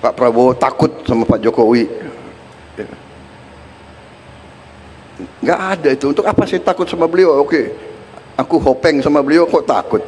Pak Prabowo takut sama Pak Jokowi. Nggak ada itu. Untuk apa saya takut sama beliau? Oke, aku hopeng sama beliau, kok takut?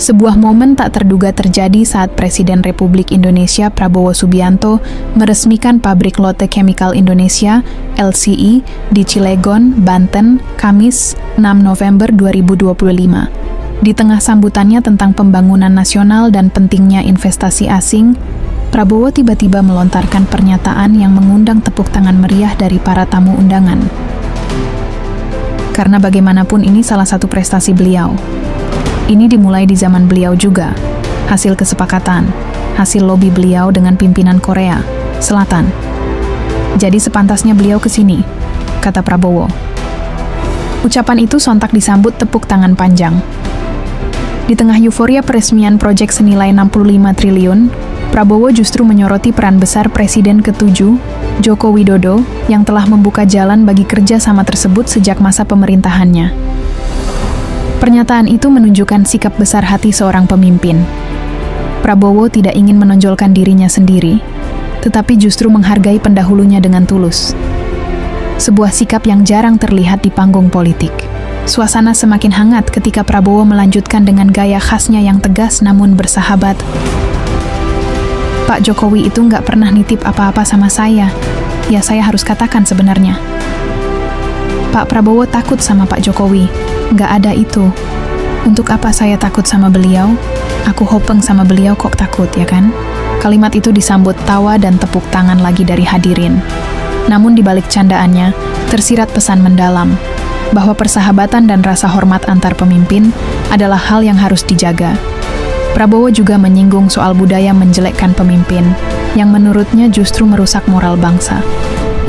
Sebuah momen tak terduga terjadi saat Presiden Republik Indonesia Prabowo Subianto meresmikan pabrik Lotte Chemical Indonesia (LCI) di Cilegon, Banten, Kamis 6 November 2025. Di tengah sambutannya tentang pembangunan nasional dan pentingnya investasi asing, Prabowo tiba-tiba melontarkan pernyataan yang mengundang tepuk tangan meriah dari para tamu undangan. Karena bagaimanapun ini salah satu prestasi beliau. Ini dimulai di zaman beliau juga, hasil kesepakatan, hasil lobi beliau dengan pimpinan Korea Selatan. Jadi sepantasnya beliau ke sini, kata Prabowo. Ucapan itu sontak disambut tepuk tangan panjang. Di tengah euforia peresmian proyek senilai 65 triliun, Prabowo justru menyoroti peran besar Presiden ke-7, Joko Widodo, yang telah membuka jalan bagi kerjasama tersebut sejak masa pemerintahannya. Pernyataan itu menunjukkan sikap besar hati seorang pemimpin. Prabowo tidak ingin menonjolkan dirinya sendiri, tetapi justru menghargai pendahulunya dengan tulus. Sebuah sikap yang jarang terlihat di panggung politik. Suasana semakin hangat ketika Prabowo melanjutkan dengan gaya khasnya yang tegas namun bersahabat. Pak Jokowi itu nggak pernah nitip apa-apa sama saya. Ya, saya harus katakan sebenarnya. Pak Prabowo takut sama Pak Jokowi. Nggak ada itu. Untuk apa saya takut sama beliau? Aku hopeng sama beliau, kok takut, ya kan? Kalimat itu disambut tawa dan tepuk tangan lagi dari hadirin. Namun di balik candaannya, tersirat pesan mendalam, bahwa persahabatan dan rasa hormat antar pemimpin adalah hal yang harus dijaga. Prabowo juga menyinggung soal budaya menjelekkan pemimpin, yang menurutnya justru merusak moral bangsa.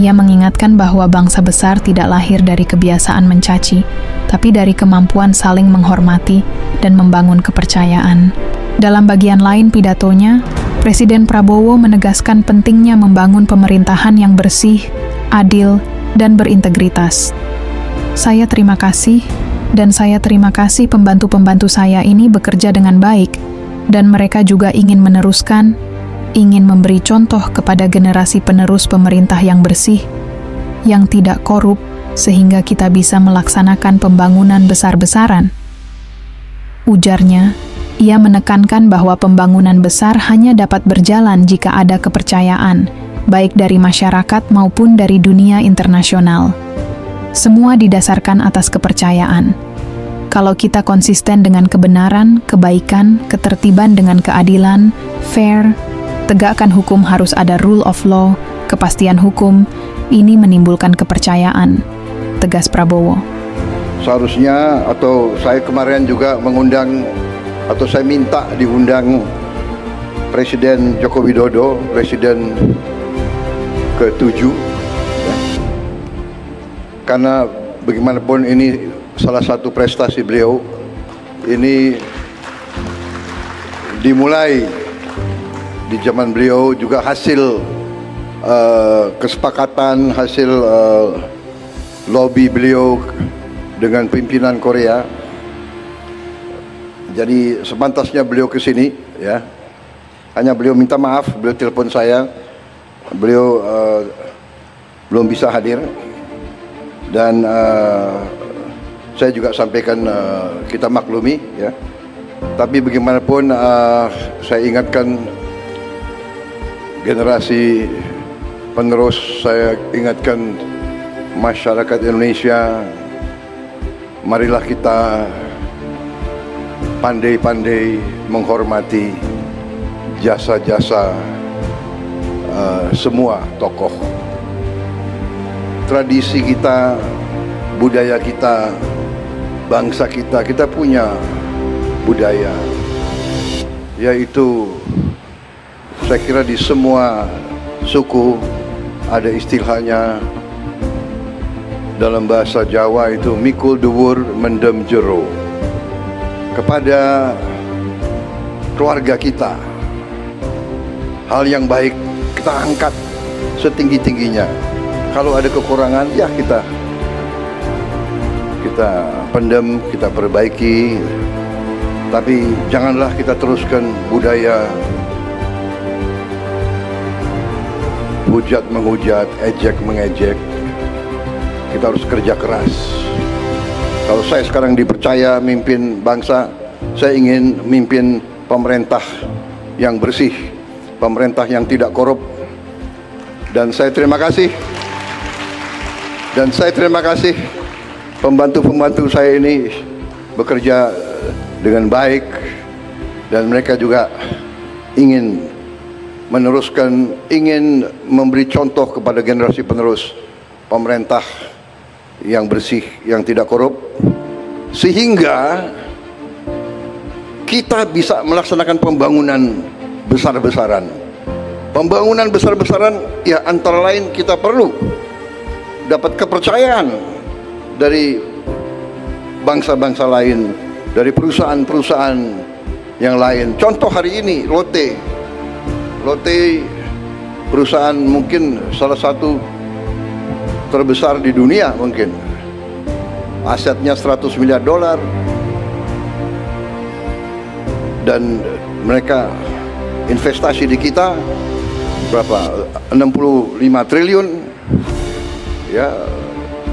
Ia mengingatkan bahwa bangsa besar tidak lahir dari kebiasaan mencaci, tapi dari kemampuan saling menghormati dan membangun kepercayaan. Dalam bagian lain pidatonya, Presiden Prabowo menegaskan pentingnya membangun pemerintahan yang bersih, adil, dan berintegritas. Saya terima kasih, dan saya terima kasih pembantu-pembantu saya ini bekerja dengan baik, dan mereka juga ingin meneruskan, ingin memberi contoh kepada generasi penerus pemerintah yang bersih, yang tidak korup, sehingga kita bisa melaksanakan pembangunan besar-besaran. Ujarnya, ia menekankan bahwa pembangunan besar hanya dapat berjalan jika ada kepercayaan, baik dari masyarakat maupun dari dunia internasional. Semua didasarkan atas kepercayaan. Kalau kita konsisten dengan kebenaran, kebaikan, ketertiban dengan keadilan, fair, tegakkan hukum, harus ada rule of law, kepastian hukum, ini menimbulkan kepercayaan, tegas Prabowo. Seharusnya, atau saya kemarin juga mengundang, atau saya minta diundang Presiden Joko Widodo, Presiden ke-7, ya. Karena bagaimanapun ini salah satu prestasi beliau, ini dimulai di zaman beliau, juga hasil kesepakatan, hasil lobby beliau dengan pimpinan Korea. Jadi sepantasnya beliau ke sini, ya. Hanya beliau minta maaf, beliau telepon saya, beliau belum bisa hadir, dan saya juga sampaikan kita maklumi, ya. Tapi bagaimanapun saya ingatkan generasi penerus, saya ingatkan masyarakat Indonesia, marilah kita pandai-pandai menghormati jasa-jasa semua tokoh. Tradisi kita, budaya kita, bangsa kita, kita punya budaya, yaitu saya kira di semua suku ada istilahnya, dalam bahasa Jawa itu mikul dhuwur mendem jero. Kepada keluarga kita, hal yang baik kita angkat setinggi-tingginya. Kalau ada kekurangan, ya kita pendam, kita perbaiki. Tapi janganlah kita teruskan budaya hujat menghujat, ejek mengejek. Kita harus kerja keras. Kalau saya sekarang dipercaya mimpin bangsa, saya ingin mimpin pemerintah yang bersih, pemerintah yang tidak korup. Dan saya terima kasih. Pembantu-pembantu saya ini bekerja dengan baik, dan mereka juga ingin meneruskan, ingin memberi contoh kepada generasi penerus pemerintah yang bersih, yang tidak korup, sehingga kita bisa melaksanakan pembangunan besar-besaran. Pembangunan besar-besaran, ya antara lain kita perlu dapat kepercayaan dari bangsa-bangsa lain, dari perusahaan-perusahaan yang lain. Contoh hari ini Lotte perusahaan mungkin salah satu terbesar di dunia, mungkin asetnya $100 miliar, dan mereka investasi di kita berapa, 65 triliun ya.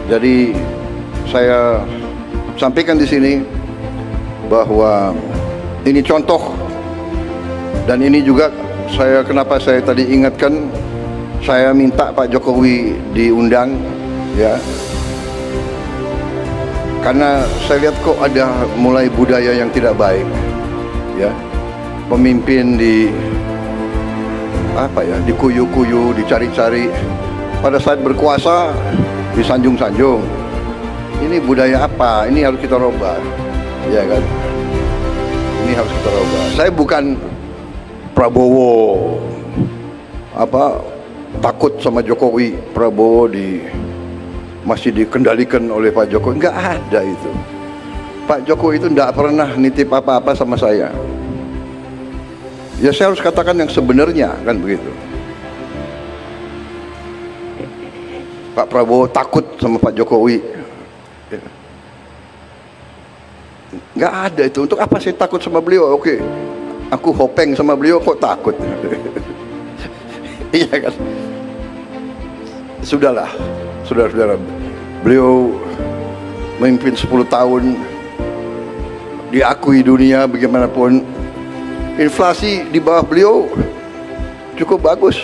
Jadi saya sampaikan di sini bahwa ini contoh, dan ini juga kenapa saya tadi ingatkan, saya minta Pak Jokowi diundang ya, karena saya lihat kok ada mulai budaya yang tidak baik ya, pemimpin dikuyu-kuyu, dicari-cari, pada saat berkuasa disanjung-sanjung. Ini budaya apa? Ini harus kita rubah, ya kan? Ini harus kita rubah. Saya bukan Prabowo takut sama Jokowi. Prabowo masih dikendalikan oleh Pak Jokowi. Nggak ada itu. Pak Jokowi itu nggak pernah nitip apa-apa sama saya. Ya saya harus katakan yang sebenarnya, kan begitu. Pak Prabowo takut sama Pak Jokowi. Nggak ada itu. Untuk apa saya takut sama beliau? Oke, aku hopeng sama beliau, kok takut? Iya kan? Sudahlah, saudara-saudara, beliau memimpin 10 tahun, diakui dunia bagaimanapun. Inflasi di bawah beliau cukup bagus,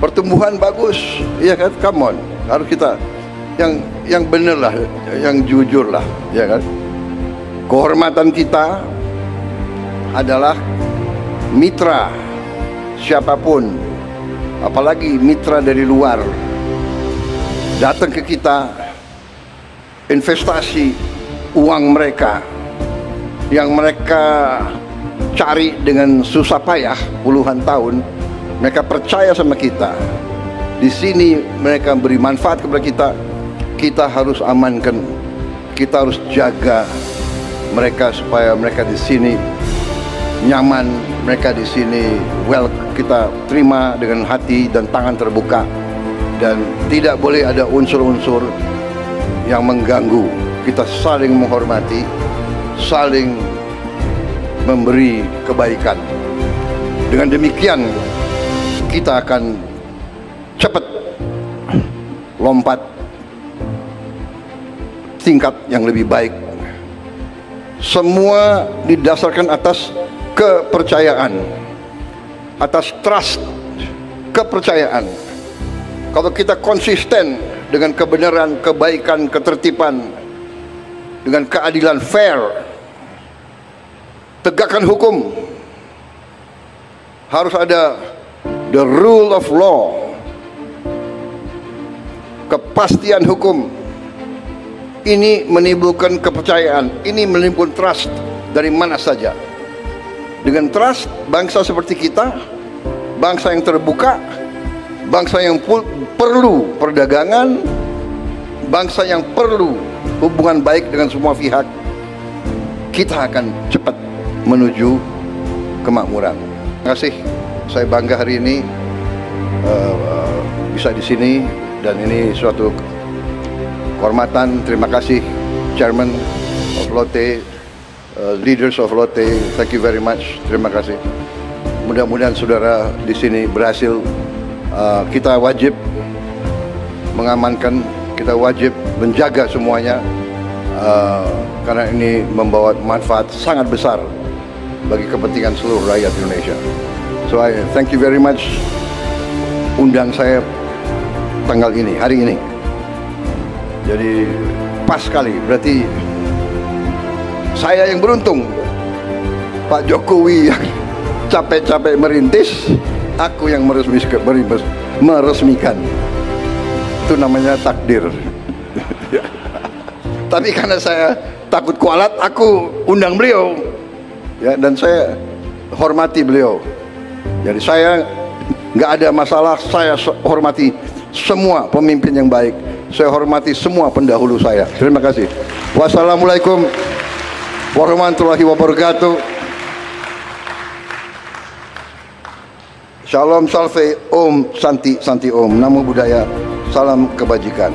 pertumbuhan bagus, iya kan? Come on, harus kita yang benar lah, yang jujur lah, ya kan? Kehormatan kita adalah mitra siapapun, apalagi mitra dari luar, datang ke kita, investasi uang mereka yang mereka cari dengan susah payah puluhan tahun, mereka percaya sama kita. Di sini mereka beri manfaat kepada kita. Kita harus amankan, kita harus jaga mereka supaya mereka di sini nyaman, mereka di sini kita terima dengan hati dan tangan terbuka, dan tidak boleh ada unsur-unsur yang mengganggu. Kita saling menghormati, saling memberi kebaikan. Dengan demikian kita akan cepat lompat tingkat yang lebih baik. Semua didasarkan atas kepercayaan, atas trust, kepercayaan. Kalau kita konsisten dengan kebenaran, kebaikan, ketertiban, dengan keadilan, fair, tegakkan hukum, harus ada the rule of law, kepastian hukum. Ini menimbulkan kepercayaan, ini menimbulkan trust dari mana saja. Dengan trust, bangsa seperti kita, bangsa yang terbuka, bangsa yang perlu perdagangan, bangsa yang perlu hubungan baik dengan semua pihak, kita akan cepat menuju kemakmuran. Terima kasih, saya bangga hari ini bisa di sini Dan ini suatu kehormatan. Terima kasih Chairman of Lotte, leaders of Lotte. Thank you very much. Terima kasih. Mudah-mudahan saudara di sini berhasil. Kita wajib mengamankan, kita wajib menjaga semuanya, karena ini membawa manfaat sangat besar bagi kepentingan seluruh rakyat Indonesia. So I thank you very much undang saya tanggal ini, hari ini. Jadi pas sekali, berarti saya yang beruntung. Pak Jokowi yang capek-capek merintis, aku yang meresmikan. Itu namanya takdir. Tapi karena saya takut kualat, aku undang beliau, ya, dan saya hormati beliau. Jadi saya nggak ada masalah. Saya hormati semua pemimpin yang baik. Saya hormati semua pendahulu saya. Terima kasih. Wassalamualaikum warahmatullahi wabarakatuh. Shalom Salve Om Santi Santi Om. Namo Buddhaya. Salam kebajikan.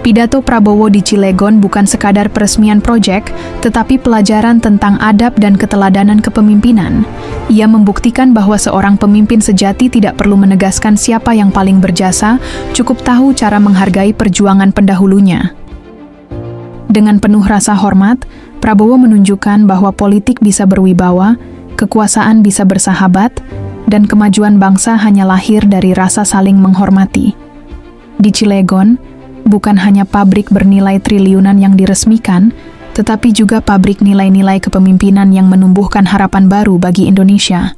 Pidato Prabowo di Cilegon bukan sekadar peresmian proyek, tetapi pelajaran tentang adab dan keteladanan kepemimpinan. Ia membuktikan bahwa seorang pemimpin sejati tidak perlu menegaskan siapa yang paling berjasa, cukup tahu cara menghargai perjuangan pendahulunya. Dengan penuh rasa hormat, Prabowo menunjukkan bahwa politik bisa berwibawa, kekuasaan bisa bersahabat, dan kemajuan bangsa hanya lahir dari rasa saling menghormati. Di Cilegon, bukan hanya pabrik bernilai triliunan yang diresmikan, tetapi juga pabrik nilai-nilai kepemimpinan yang menumbuhkan harapan baru bagi Indonesia.